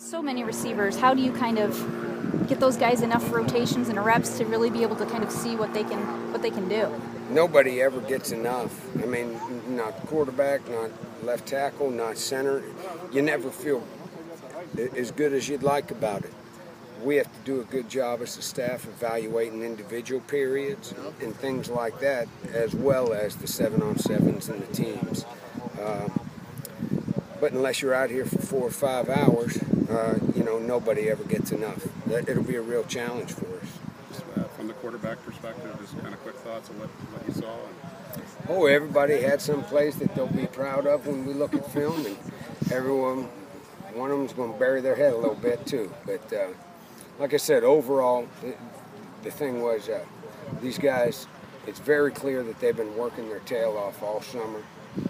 So many receivers, how do you kind of get those guys enough rotations and reps to really be able to kind of see what they can do? Nobody ever gets enough. I mean, not quarterback, not left tackle, not center. You never feel as good as you'd like about it. We have to do a good job as a staff evaluating individual periods and things like that, as well as the 7-on-7s and the teams. But unless you're out here for 4 or 5 hours, nobody ever gets enough. It'll be a real challenge for us. Just, from the quarterback perspective, just kind of quick thoughts on what you saw. Oh, everybody had some plays that they'll be proud of when we look at film, and one of them's going to bury their head a little bit too. But like I said, overall, the thing was these guys, it's very clear that they've been working their tail off all summer.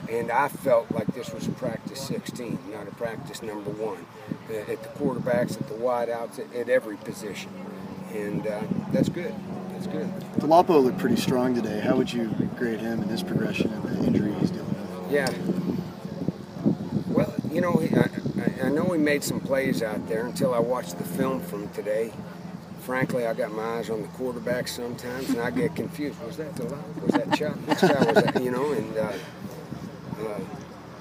And I felt like this was a practice 16, not a practice number 1. At the quarterbacks, at the wideouts, at every position. And that's good. That's good. Dolapo looked pretty strong today. How would you grade him and his progression and the injury he's dealing with? Yeah. Well, I know he made some plays out there until I watched the film from today. Frankly, I got my eyes on the quarterback sometimes, and I get confused. Was that Dolapo? Was that Chuck? Which guy was that?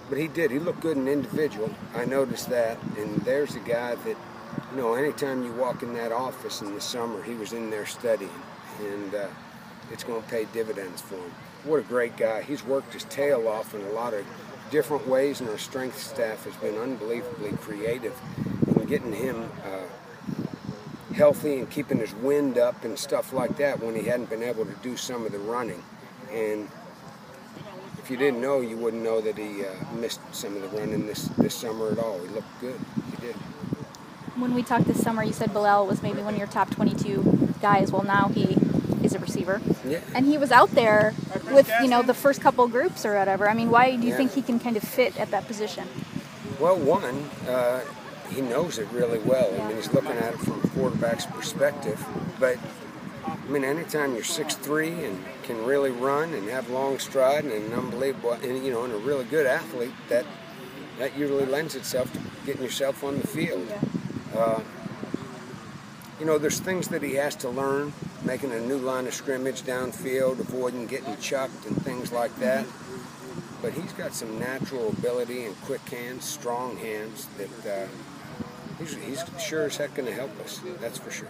But he did. He looked good in individual. I noticed that. And there's a guy that, anytime you walk in that office in the summer, he was in there studying. And it's going to pay dividends for him. What a great guy. He's worked his tail off in a lot of different ways, and our strength staff has been unbelievably creative in getting him healthy and keeping his wind up and stuff like that when he hadn't been able to do some of the running. And if you didn't know, you wouldn't know that he missed some of the running this summer at all. He looked good. He did. When we talked this summer, you said Bilal was maybe one of your top 22 guys. Well, now he is a receiver. Yeah. And he was out there with, the first couple groups or whatever. I mean, why do you think he can kind of fit at that position? Well, one, he knows it really well. I mean, he's looking at it from a quarterback's perspective. But anytime you're 6'3" and can really run and have long stride and an unbelievable, and a really good athlete, that usually lends itself to getting yourself on the field. There's things that he has to learn, making a new line of scrimmage downfield, avoiding getting chucked and things like that. But he's got some natural ability and quick hands, strong hands that he's sure as heck going to help us. That's for sure.